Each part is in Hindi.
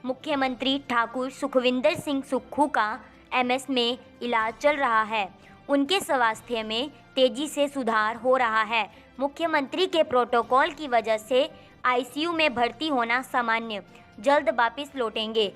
मुख्यमंत्री ठाकुर सुखविंदर सिंह सुक्खू का एम्स में इलाज चल रहा है। उनके स्वास्थ्य में तेजी से सुधार हो रहा है। मुख्यमंत्री के प्रोटोकॉल की वजह से आईसीयू में भर्ती होना सामान्य, जल्द वापस लौटेंगे।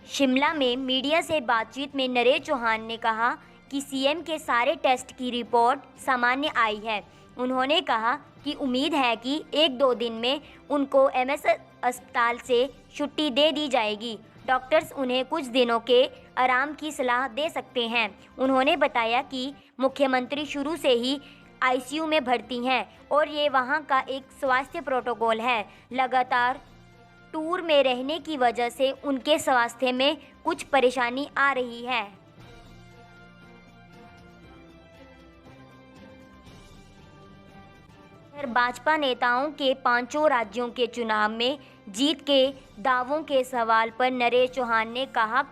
शिमला में मीडिया से बातचीत में नरेश चौहान ने कहा कि सीएम के सारे टेस्ट की रिपोर्ट सामान्य आई है। उन्होंने कहा कि उम्मीद है कि 1-2 दिन में उनको एम्स अस्पताल से छुट्टी दे दी जाएगी। डॉक्टर्स उन्हें कुछ दिनों के आराम की सलाह दे सकते हैं। उन्होंने बताया कि मुख्यमंत्री शुरू से ही आईसीयू में भर्ती हैं और ये वहां का एक स्वास्थ्य प्रोटोकॉल है। लगातार टूर में रहने की वजह से उनके स्वास्थ्य में कुछ परेशानी आ रही है। भाजपा नेताओं के 5 राज्यों के चुनाव में जीत के दावों के सवाल पर नरेश चौहान ने कहा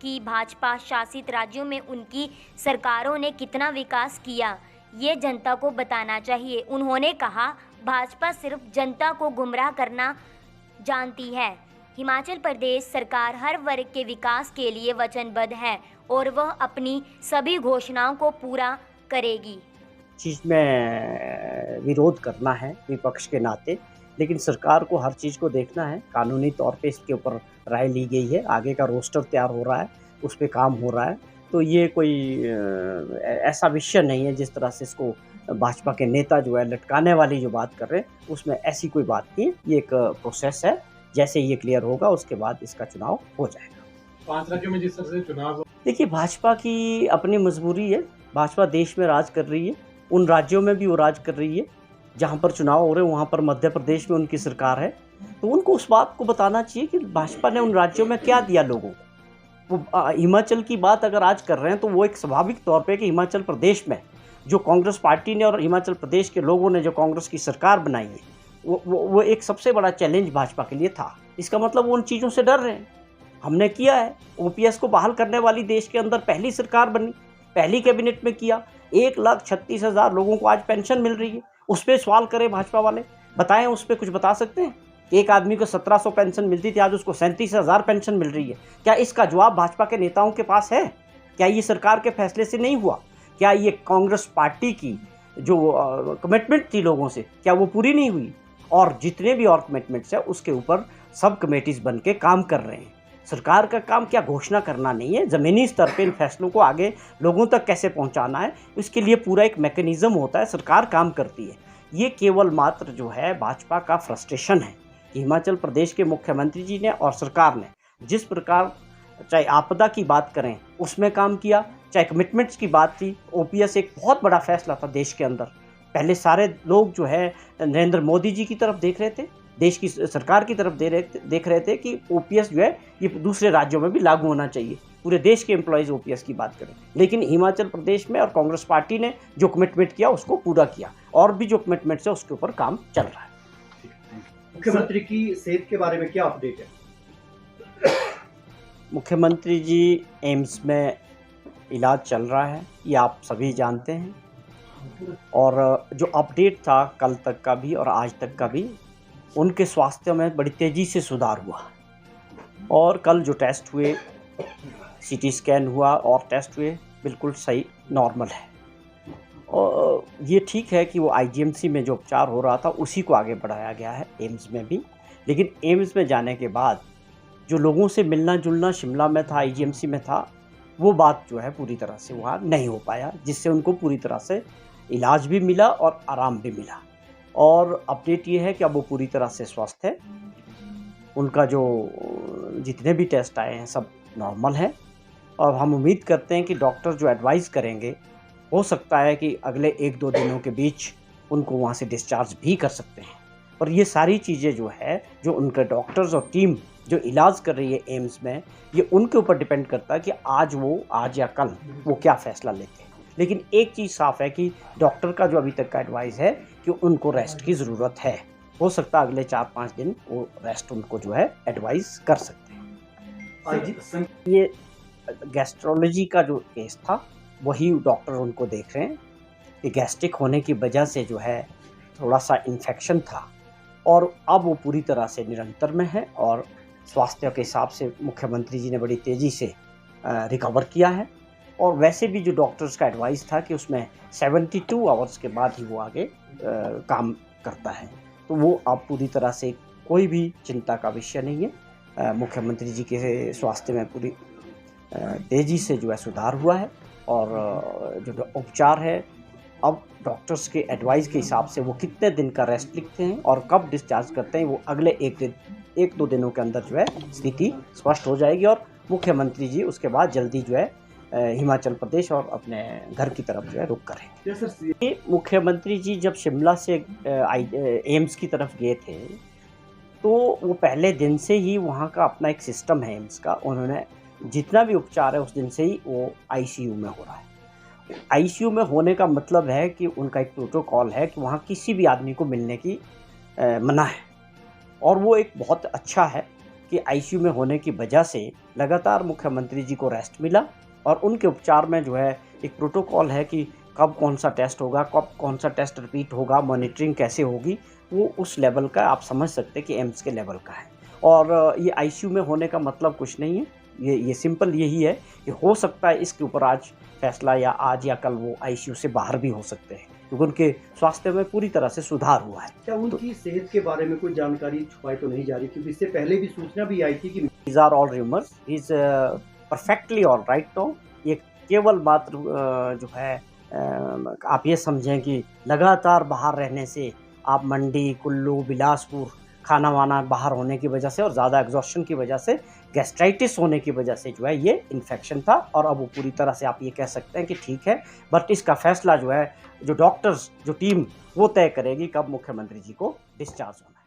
कि भाजपा शासित राज्यों में उनकी सरकारों ने कितना विकास किया, ये जनता को बताना चाहिए। उन्होंने कहा, भाजपा सिर्फ जनता को गुमराह करना जानती है। हिमाचल प्रदेश सरकार हर वर्ग के विकास के लिए वचनबद्ध है और वह अपनी सभी घोषणाओं को पूरा करेगी। चीज़ में विरोध करना है विपक्ष के नाते, लेकिन सरकार को हर चीज़ को देखना है। कानूनी तौर पे इसके ऊपर राय ली गई है, आगे का रोस्टर तैयार हो रहा है, उस पे काम हो रहा है। तो ये कोई ऐसा विषय नहीं है जिस तरह से इसको भाजपा के नेता जो है लटकाने वाली जो बात कर रहे हैं, उसमें ऐसी कोई बात नहीं है। ये एक प्रोसेस है, जैसे ये क्लियर होगा उसके बाद इसका चुनाव हो जाएगा। 5 राज्यों में जिस तरह से चुनाव, देखिए, भाजपा की अपनी मजबूरी है। भाजपा देश में राज कर रही है, उन राज्यों में भी वो राज कर रही है जहाँ पर चुनाव हो रहे हैं। वहाँ पर मध्य प्रदेश में उनकी सरकार है, तो उनको उस बात को बताना चाहिए कि भाजपा ने उन राज्यों में क्या दिया लोगों को। वो हिमाचल की बात अगर आज कर रहे हैं तो वो एक स्वाभाविक तौर पे कि हिमाचल प्रदेश में जो कांग्रेस पार्टी ने और हिमाचल प्रदेश के लोगों ने जो कांग्रेस की सरकार बनाई है, वो एक सबसे बड़ा चैलेंज भाजपा के लिए था। इसका मतलब वो उन चीज़ों से डर रहे हैं। हमने किया है, ओपीएस को बहाल करने वाली देश के अंदर पहली सरकार बनी, पहली कैबिनेट में किया। 1,36,000 लोगों को आज पेंशन मिल रही है। उस पर सवाल करें भाजपा वाले, बताएं उस पर कुछ बता सकते हैं? एक आदमी को 1700 पेंशन मिलती थी, आज उसको 37,000 पेंशन मिल रही है। क्या इसका जवाब भाजपा के नेताओं के पास है? क्या ये सरकार के फैसले से नहीं हुआ? क्या ये कांग्रेस पार्टी की जो कमिटमेंट थी लोगों से, क्या वो पूरी नहीं हुई? और जितने भी और कमिटमेंट्स हैं उसके ऊपर सब कमेटीज बन के काम कर रहे हैं। सरकार का काम क्या घोषणा करना नहीं है, ज़मीनी स्तर पे इन फैसलों को आगे लोगों तक कैसे पहुंचाना है, इसके लिए पूरा एक मैकेनिज्म होता है। सरकार काम करती है। ये केवल मात्र जो है भाजपा का फ्रस्ट्रेशन है कि हिमाचल प्रदेश के मुख्यमंत्री जी ने और सरकार ने जिस प्रकार, चाहे आपदा की बात करें उसमें काम किया, चाहे कमिटमेंट्स की बात थी। ओपीएस एक बहुत बड़ा फैसला था देश के अंदर। पहले सारे लोग जो है नरेंद्र मोदी जी की तरफ देख रहे थे, देश की सरकार की तरफ देख रहे थे कि ओपीएस जो है ये दूसरे राज्यों में भी लागू होना चाहिए। पूरे देश के एम्प्लॉयज़ ओपीएस की बात करें, लेकिन हिमाचल प्रदेश में और कांग्रेस पार्टी ने जो कमिटमेंट किया उसको पूरा किया, और भी जो कमिटमेंट्स है उसके ऊपर काम चल रहा है। मुख्यमंत्री की सेहत के बारे में क्या अपडेट है? मुख्यमंत्री जी एम्स में इलाज चल रहा है, ये आप सभी जानते हैं। और जो अपडेट था कल तक का भी और आज तक का भी, उनके स्वास्थ्य में बड़ी तेज़ी से सुधार हुआ। और कल जो टेस्ट हुए, सीटी स्कैन हुआ और टेस्ट हुए, बिल्कुल सही, नॉर्मल है। और ये ठीक है कि वो आईजीएमसी में जो उपचार हो रहा था उसी को आगे बढ़ाया गया है एम्स में भी। लेकिन एम्स में जाने के बाद जो लोगों से मिलना जुलना शिमला में था, आईजीएमसी में था, वो बात जो है पूरी तरह से वहाँ नहीं हो पाया, जिससे उनको पूरी तरह से इलाज भी मिला और आराम भी मिला। और अपडेट ये है कि अब वो पूरी तरह से स्वस्थ है। उनका जो जितने भी टेस्ट आए हैं सब नॉर्मल है, और हम उम्मीद करते हैं कि डॉक्टर जो एडवाइस करेंगे, हो सकता है कि अगले 1-2 दिनों के बीच उनको वहाँ से डिस्चार्ज भी कर सकते हैं। और ये सारी चीज़ें जो है, जो उनके डॉक्टर्स और टीम जो इलाज कर रही है एम्स में, ये उनके ऊपर डिपेंड करता है कि आज या कल वो क्या फ़ैसला लेते हैं। लेकिन एक चीज़ साफ़ है कि डॉक्टर का जो अभी तक का एडवाइस है कि उनको रेस्ट की ज़रूरत है। हो सकता है अगले 4-5 दिन वो रेस्ट उनको जो है एडवाइस कर सकते हैं। ये गैस्ट्रोलॉजी का जो केस था वही डॉक्टर उनको देख रहे हैं कि गैस्ट्रिक होने की वजह से जो है थोड़ा सा इन्फेक्शन था, और अब वो पूरी तरह से निरंतर में है और स्वास्थ्य के हिसाब से मुख्यमंत्री जी ने बड़ी तेज़ी से रिकवर किया है। और वैसे भी जो डॉक्टर्स का एडवाइस था कि उसमें 72 आवर्स के बाद ही वो आगे काम करता है, तो वो अब पूरी तरह से कोई भी चिंता का विषय नहीं है। मुख्यमंत्री जी के स्वास्थ्य में पूरी तेज़ी से जो है सुधार हुआ है। और जो उपचार है, अब डॉक्टर्स के एडवाइस के हिसाब से वो कितने दिन का रेस्ट लिखते हैं और कब डिस्चार्ज करते हैं, वो अगले एक दो दिनों के अंदर जो है स्थिति स्पष्ट हो जाएगी और मुख्यमंत्री जी उसके बाद जल्दी जो है हिमाचल प्रदेश और अपने घर की तरफ जो है रुख करेंगे। ये मुख्यमंत्री जी जब शिमला से एम्स की तरफ गए थे, तो वो पहले दिन से ही वहाँ का अपना एक सिस्टम है एम्स का, उन्होंने जितना भी उपचार है उस दिन से ही वो आईसीयू में हो रहा है। आईसीयू में होने का मतलब है कि उनका एक प्रोटोकॉल है कि वहाँ किसी भी आदमी को मिलने की मना है। और वो एक बहुत अच्छा है कि आईसीयू में होने की वजह से लगातार मुख्यमंत्री जी को रेस्ट मिला और उनके उपचार में जो है एक प्रोटोकॉल है कि कब कौन सा टेस्ट होगा, कब कौन सा टेस्ट रिपीट होगा, मॉनिटरिंग कैसे होगी, वो उस लेवल का आप समझ सकते हैं कि एम्स के लेवल का है। और ये आईसीयू में होने का मतलब कुछ नहीं है, ये सिंपल यही है कि हो सकता है इसके ऊपर आज फैसला या आज या कल वो आईसीयू से बाहर भी हो सकते हैं, क्योंकि उनके स्वास्थ्य में पूरी तरह से सुधार हुआ है। क्या उनकी सेहत के बारे में कोई जानकारी छुपाई तो नहीं जा रही, क्योंकि इससे पहले भी सूचना भी आई थी कि These are all rumors. He's perfectly all right now. ये केवल मात्र जो है आप ये समझें कि लगातार बाहर रहने से, आप मंडी, कुल्लू, बिलासपुर खाना वाना बाहर होने की वजह से और ज़्यादा एग्जॉस्शन की वजह से, गैस्ट्राइटिस होने की वजह से जो है ये इन्फेक्शन था। और अब वो पूरी तरह से आप ये कह सकते हैं कि ठीक है, बट इसका फैसला जो है जो डॉक्टर्स जो टीम वो तय करेगी कब मुख्यमंत्री जी को डिस्चार्ज होना है।